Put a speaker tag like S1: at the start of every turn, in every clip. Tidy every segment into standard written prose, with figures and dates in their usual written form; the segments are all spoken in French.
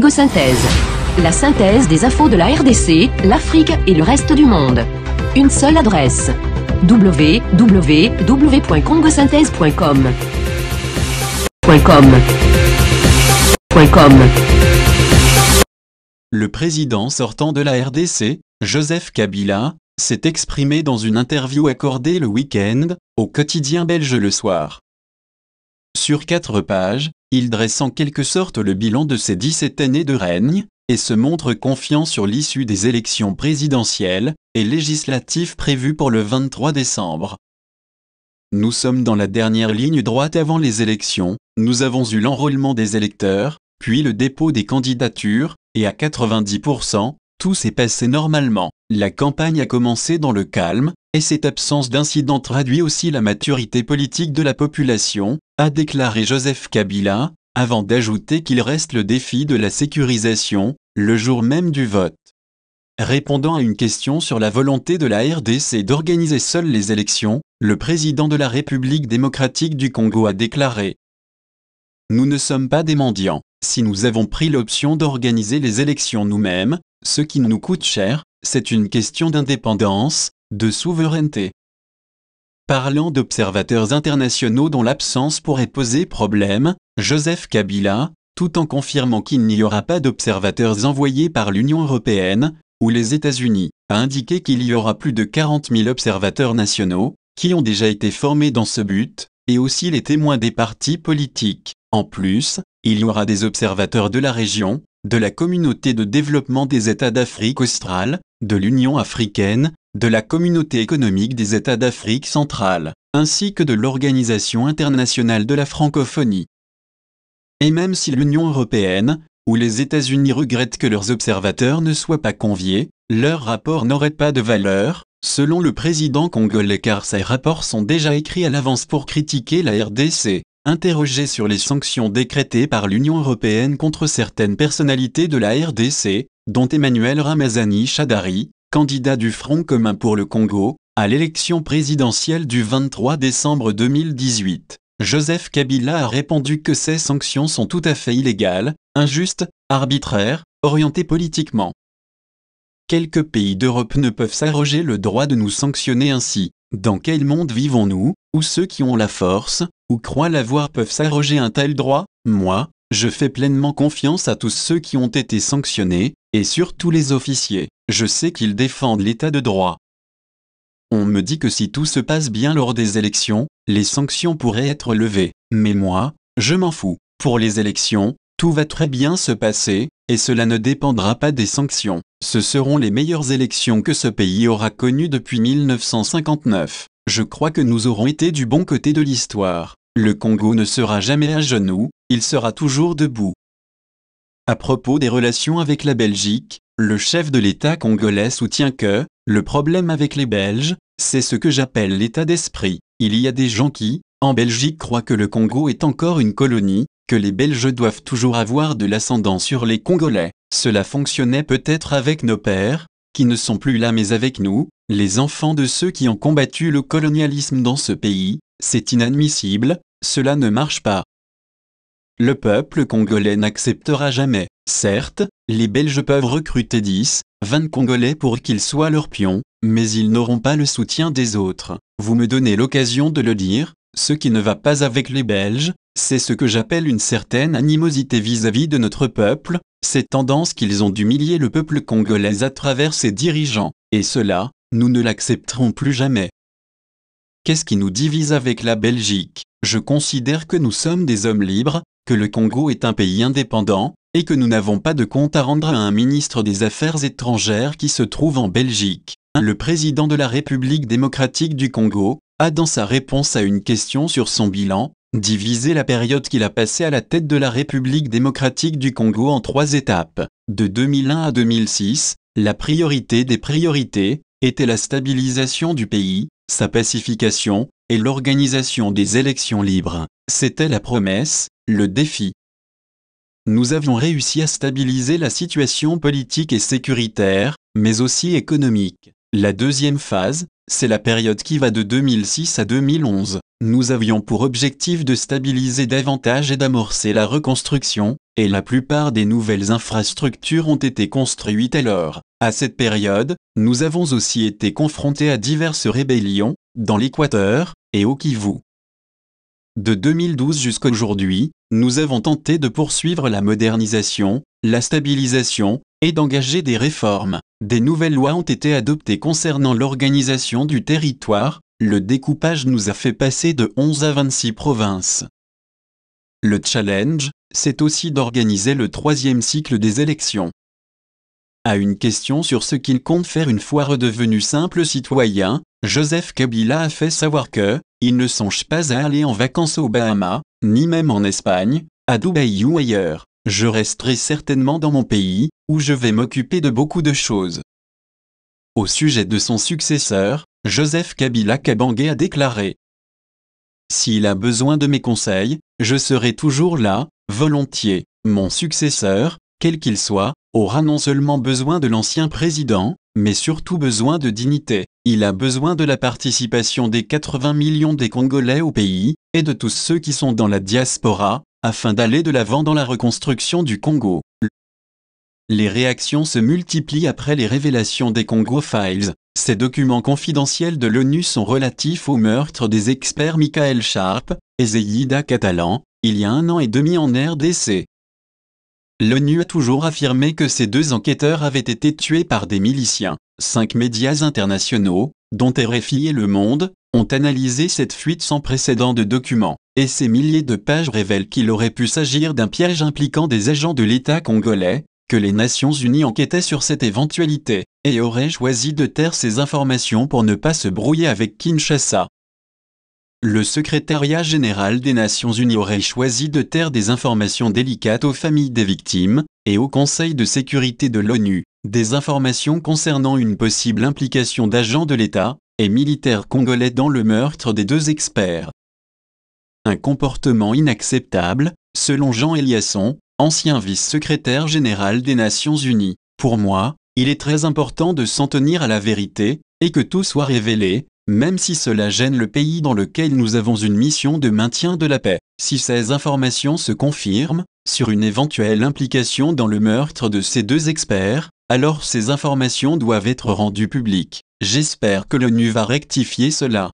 S1: Synthèse. La synthèse des infos de la RDC, l'Afrique et le reste du monde. Une seule adresse. www.congosynthèse.com.
S2: Le président sortant de la RDC, Joseph Kabila, s'est exprimé dans une interview accordée le week-end, au quotidien belge Le Soir. Sur 4 pages, il dresse en quelque sorte le bilan de ses 17 années de règne, et se montre confiant sur l'issue des élections présidentielles et législatives prévues pour le 23 décembre. Nous sommes dans la dernière ligne droite avant les élections, nous avons eu l'enrôlement des électeurs, puis le dépôt des candidatures, et à 90%, tout s'est passé normalement. La campagne a commencé dans le calme, et cette absence d'incident traduit aussi la maturité politique de la population, a déclaré Joseph Kabila, avant d'ajouter qu'il reste le défi de la sécurisation, le jour même du vote. Répondant à une question sur la volonté de la RDC d'organiser seule les élections, le président de la République démocratique du Congo a déclaré : « Nous ne sommes pas des mendiants. Si nous avons pris l'option d'organiser les élections nous-mêmes, ce qui nous coûte cher, c'est une question d'indépendance, de souveraineté. » Parlant d'observateurs internationaux dont l'absence pourrait poser problème, Joseph Kabila, tout en confirmant qu'il n'y aura pas d'observateurs envoyés par l'Union européenne ou les États-Unis, a indiqué qu'il y aura plus de 40 000 observateurs nationaux, qui ont déjà été formés dans ce but, et aussi les témoins des partis politiques. En plus, il y aura des observateurs de la région, de la communauté de développement des États d'Afrique australe, de l'Union africaine, de la communauté économique des États d'Afrique centrale, ainsi que de l'Organisation internationale de la francophonie. Et même si l'Union européenne ou les États-Unis regrettent que leurs observateurs ne soient pas conviés, leur rapport n'aurait pas de valeur, selon le président congolais, car ces rapports sont déjà écrits à l'avance pour critiquer la RDC. Interrogé sur les sanctions décrétées par l'Union européenne contre certaines personnalités de la RDC, dont Emmanuel Ramazani Shadary, candidat du Front commun pour le Congo, à l'élection présidentielle du 23 décembre 2018, Joseph Kabila a répondu que ces sanctions sont tout à fait illégales, injustes, arbitraires, orientées politiquement. Quelques pays d'Europe ne peuvent s'arroger le droit de nous sanctionner ainsi. Dans quel monde vivons-nous, où ceux qui ont la force, ou croient l'avoir peuvent s'arroger un tel droit? Moi, je fais pleinement confiance à tous ceux qui ont été sanctionnés, et surtout les officiers. Je sais qu'ils défendent l'état de droit. On me dit que si tout se passe bien lors des élections, les sanctions pourraient être levées. Mais moi, je m'en fous. Pour les élections, tout va très bien se passer, et cela ne dépendra pas des sanctions. Ce seront les meilleures élections que ce pays aura connues depuis 1959. Je crois que nous aurons été du bon côté de l'histoire. Le Congo ne sera jamais à genoux, il sera toujours debout. À propos des relations avec la Belgique, le chef de l'État congolais soutient que le problème avec les Belges, c'est ce que j'appelle l'état d'esprit. Il y a des gens qui, en Belgique, croient que le Congo est encore une colonie, que les Belges doivent toujours avoir de l'ascendant sur les Congolais. Cela fonctionnait peut-être avec nos pères, qui ne sont plus là, mais avec nous, les enfants de ceux qui ont combattu le colonialisme dans ce pays. C'est inadmissible, cela ne marche pas. Le peuple congolais n'acceptera jamais. Certes, les Belges peuvent recruter 10, 20 Congolais pour qu'ils soient leurs pions, mais ils n'auront pas le soutien des autres. Vous me donnez l'occasion de le dire, ce qui ne va pas avec les Belges, c'est ce que j'appelle une certaine animosité vis-à-vis de notre peuple, cette tendance qu'ils ont d'humilier le peuple congolais à travers ses dirigeants, et cela, nous ne l'accepterons plus jamais. Qu'est-ce qui nous divise avec la Belgique? Je considère que nous sommes des hommes libres, que le Congo est un pays indépendant, et que nous n'avons pas de compte à rendre à un ministre des Affaires étrangères qui se trouve en Belgique. Le président de la République démocratique du Congo a, dans sa réponse à une question sur son bilan, divisé la période qu'il a passée à la tête de la République démocratique du Congo en 3 étapes. De 2001 à 2006, la priorité des priorités était la stabilisation du pays, sa pacification et l'organisation des élections libres. C'était la promesse, le défi. Nous avions réussi à stabiliser la situation politique et sécuritaire, mais aussi économique. La deuxième phase, c'est la période qui va de 2006 à 2011. nous avions pour objectif de stabiliser davantage et d'amorcer la reconstruction, et la plupart des nouvelles infrastructures ont été construites alors. À cette période, nous avons aussi été confrontés à diverses rébellions, dans l'Équateur et au Kivu. De 2012 jusqu'à aujourd'hui, nous avons tenté de poursuivre la modernisation, la stabilisation, et d'engager des réformes. Des nouvelles lois ont été adoptées concernant l'organisation du territoire, le découpage nous a fait passer de 11 à 26 provinces. Le challenge, c'est aussi d'organiser le 3e cycle des élections. À une question sur ce qu'il compte faire une fois redevenu simple citoyen, Joseph Kabila a fait savoir que, il ne songe pas à aller en vacances aux Bahamas, ni même en Espagne, à Dubaï ou ailleurs. Je resterai certainement dans mon pays, où je vais m'occuper de beaucoup de choses. Au sujet de son successeur, Joseph Kabila Kabange a déclaré: s'il a besoin de mes conseils, je serai toujours là, volontiers. Mon successeur, quel qu'il soit, aura non seulement besoin de l'ancien président, mais surtout besoin de dignité. Il a besoin de la participation des 80 millions des Congolais au pays, et de tous ceux qui sont dans la diaspora, afin d'aller de l'avant dans la reconstruction du Congo. Les réactions se multiplient après les révélations des Congo Files. Ces documents confidentiels de l'ONU sont relatifs au meurtre des experts Michael Sharp et Zeïda Catalan, il y a 1 an et demi en RDC. L'ONU a toujours affirmé que ces 2 enquêteurs avaient été tués par des miliciens. 5 médias internationaux, dont RFI et Le Monde, ont analysé cette fuite sans précédent de documents, et ces milliers de pages révèlent qu'il aurait pu s'agir d'un piège impliquant des agents de l'État congolais, que les Nations Unies enquêtaient sur cette éventualité, et auraient choisi de taire ces informations pour ne pas se brouiller avec Kinshasa. Le secrétariat général des Nations Unies aurait choisi de taire des informations délicates aux familles des victimes, et au Conseil de sécurité de l'ONU, des informations concernant une possible implication d'agents de l'État et militaires congolais dans le meurtre des 2 experts. Un comportement inacceptable, selon Jean Eliasson, ancien vice-secrétaire général des Nations Unies. Pour moi, il est très important de s'en tenir à la vérité, et que tout soit révélé, même si cela gêne le pays dans lequel nous avons une mission de maintien de la paix. Si ces informations se confirment, sur une éventuelle implication dans le meurtre de ces 2 experts, alors ces informations doivent être rendues publiques. J'espère que l'ONU va rectifier cela.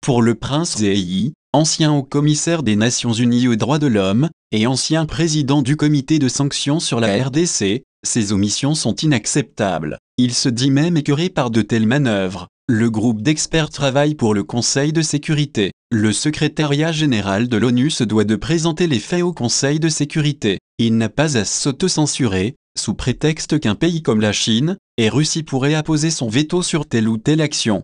S2: Pour le prince Zeyi, ancien haut-commissaire des Nations Unies aux droits de l'homme, et ancien président du comité de sanctions sur la RDC, ces omissions sont inacceptables. Il se dit même écœuré par de telles manœuvres. Le groupe d'experts travaille pour le Conseil de sécurité. Le secrétariat général de l'ONU se doit de présenter les faits au Conseil de sécurité. Il n'a pas à s'auto-censurer, sous prétexte qu'un pays comme la Chine et Russie pourrait apposer son veto sur telle ou telle action.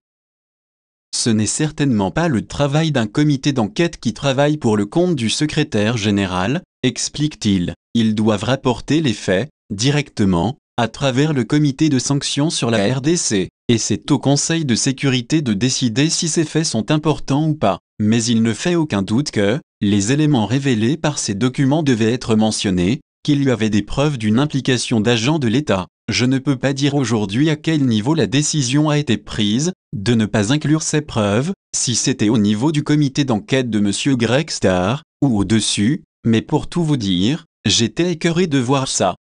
S2: Ce n'est certainement pas le travail d'un comité d'enquête qui travaille pour le compte du secrétaire général, explique-t-il. Ils doivent rapporter les faits, directement, à travers le comité de sanctions sur la RDC, et c'est au Conseil de sécurité de décider si ces faits sont importants ou pas. Mais il ne fait aucun doute que, les éléments révélés par ces documents devaient être mentionnés, qu'il y avait des preuves d'une implication d'agents de l'État. Je ne peux pas dire aujourd'hui à quel niveau la décision a été prise, de ne pas inclure ces preuves, si c'était au niveau du comité d'enquête de M. Greg Starr, ou au-dessus, mais pour tout vous dire, j'étais écœuré de voir ça.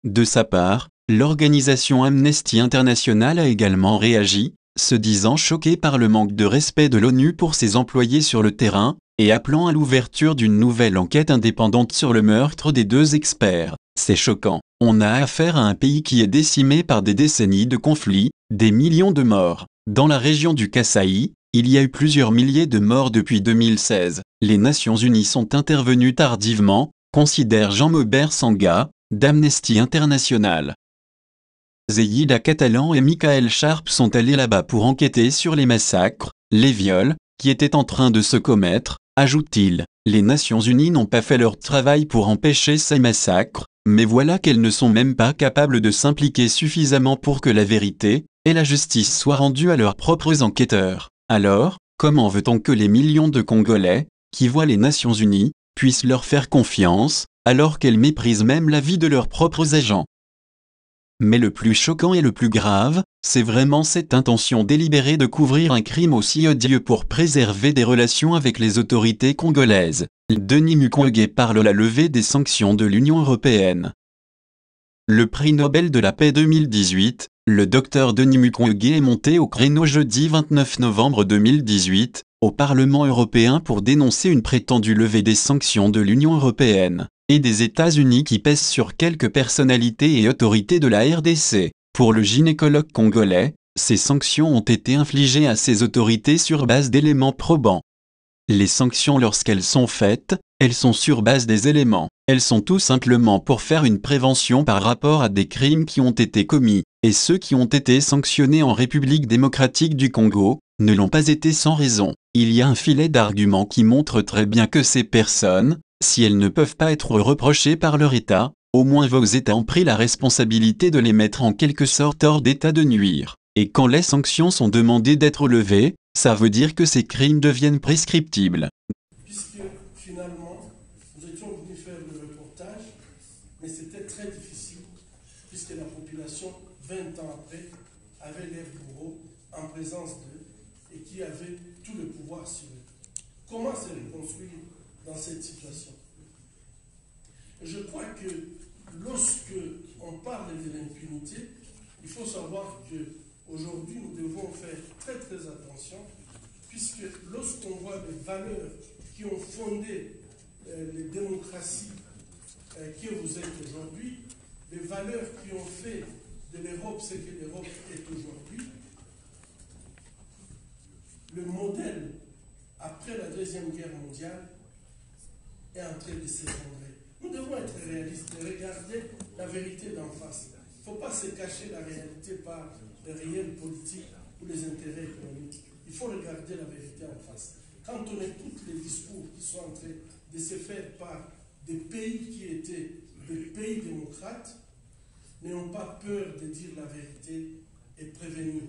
S2: De sa part, l'organisation Amnesty International a également réagi, se disant choquée par le manque de respect de l'ONU pour ses employés sur le terrain, et appelant à l'ouverture d'une nouvelle enquête indépendante sur le meurtre des 2 experts. C'est choquant. On a affaire à un pays qui est décimé par des décennies de conflits, des millions de morts. Dans la région du Kasaï, il y a eu plusieurs milliers de morts depuis 2016. Les Nations Unies sont intervenues tardivement, considère Jean-Maubert Sanga, d'Amnesty International. Zeïda Catalan et Michael Sharp sont allés là-bas pour enquêter sur les massacres, les viols, qui étaient en train de se commettre, ajoute-t-il. Les Nations Unies n'ont pas fait leur travail pour empêcher ces massacres, mais voilà qu'elles ne sont même pas capables de s'impliquer suffisamment pour que la vérité et la justice soient rendues à leurs propres enquêteurs. Alors, comment veut-on que les millions de Congolais, qui voient les Nations Unies, puissent leur faire confiance, alors qu'elles méprisent même la vie de leurs propres agents ? Mais le plus choquant et le plus grave, c'est vraiment cette intention délibérée de couvrir un crime aussi odieux pour préserver des relations avec les autorités congolaises. Denis Mukwege parle de la levée des sanctions de l'Union européenne. Le prix Nobel de la paix 2018, le docteur Denis Mukwege est monté au créneau jeudi 29 novembre 2018, au Parlement européen pour dénoncer une prétendue levée des sanctions de l'Union européenne et des États-Unis qui pèsent sur quelques personnalités et autorités de la RDC. Pour le gynécologue congolais, ces sanctions ont été infligées à ces autorités sur base d'éléments probants. Les sanctions, lorsqu'elles sont faites, elles sont sur base des éléments. Elles sont tout simplement pour faire une prévention par rapport à des crimes qui ont été commis, et ceux qui ont été sanctionnés en République démocratique du Congo ne l'ont pas été sans raison. Il y a un filet d'arguments qui montre très bien que ces personnes, si elles ne peuvent pas être reprochées par leur État, au moins vos États ont pris la responsabilité de les mettre en quelque sorte hors d'état de nuire. Et quand les sanctions sont demandées d'être levées, ça veut dire que ces crimes deviennent prescriptibles.
S3: Puisque finalement, nous étions venus faire le reportage, mais c'était très difficile, puisque la population, 20 ans après, avait les bourreaux en présence d'eux et qui avaient tout le pouvoir sur eux. Comment se reconstruire dans cette situation? Je crois que lorsque on parle de l'impunité, il faut savoir qu'aujourd'hui nous devons faire très très attention, puisque lorsqu'on voit les valeurs qui ont fondé les démocraties que vous êtes aujourd'hui, les valeurs qui ont fait de l'Europe ce que l'Europe est aujourd'hui, le modèle après la Deuxième Guerre mondiale est en train de s'effondrer. Nous devons être réalistes et regarder la vérité d'en face. Il ne faut pas se cacher la réalité par les réels politiques ou les intérêts économiques. Il faut regarder la vérité en face. Quand on écoute les discours qui sont en train de se faire par des pays qui étaient des pays démocrates, n'ayons pas peur de dire la vérité et prévenir.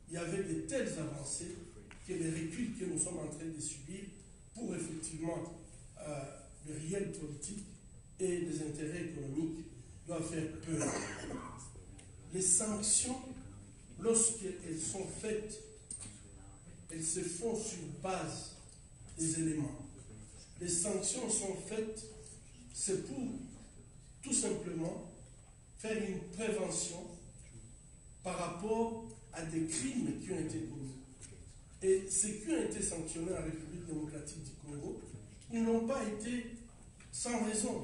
S3: Il y avait de telles avancées que les reculs que nous sommes en train de subir pour effectivement le réel politique et les intérêts économiques doivent faire peur. Les sanctions, lorsqu'elles sont faites, elles se font sur base des éléments. Les sanctions sont faites, c'est pour tout simplement faire une prévention par rapport à des crimes qui ont été commis. Et ceux qui ont été sanctionnés en République démocratique du Congo, ils n'ont pas été sans raison.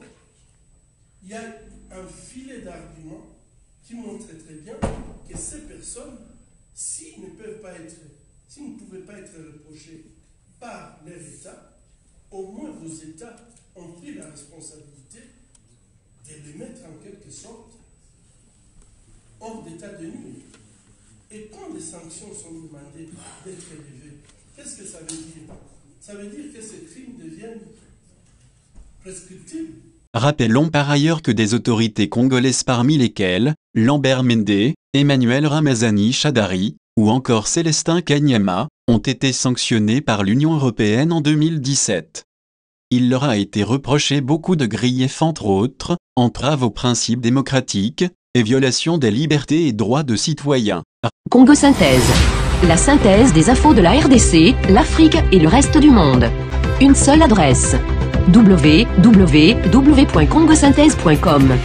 S3: Il y a un filet d'arguments qui montre très bien que ces personnes, s'ils ne pouvaient pas être reprochés par leur État, au moins vos États ont pris la responsabilité de les mettre en quelque sorte hors d'état de nuire. Et quand les sanctions sont demandées d'être élevées, qu'est-ce que ça veut dire? Ça veut dire que ces crimes deviennent prescriptibles.
S2: Rappelons par ailleurs que des autorités congolaises parmi lesquelles Lambert Mende, Emmanuel Ramazani Shadari, ou encore Célestin Kanyama, ont été sanctionnés par l'Union européenne en 2017. Il leur a été reproché beaucoup de griefs, entre autres, entrave aux principes démocratiques et violation des libertés et droits de citoyens.
S1: Congo Synthèse. La synthèse des infos de la RDC, l'Afrique et le reste du monde. Une seule adresse. www.congosynthèse.com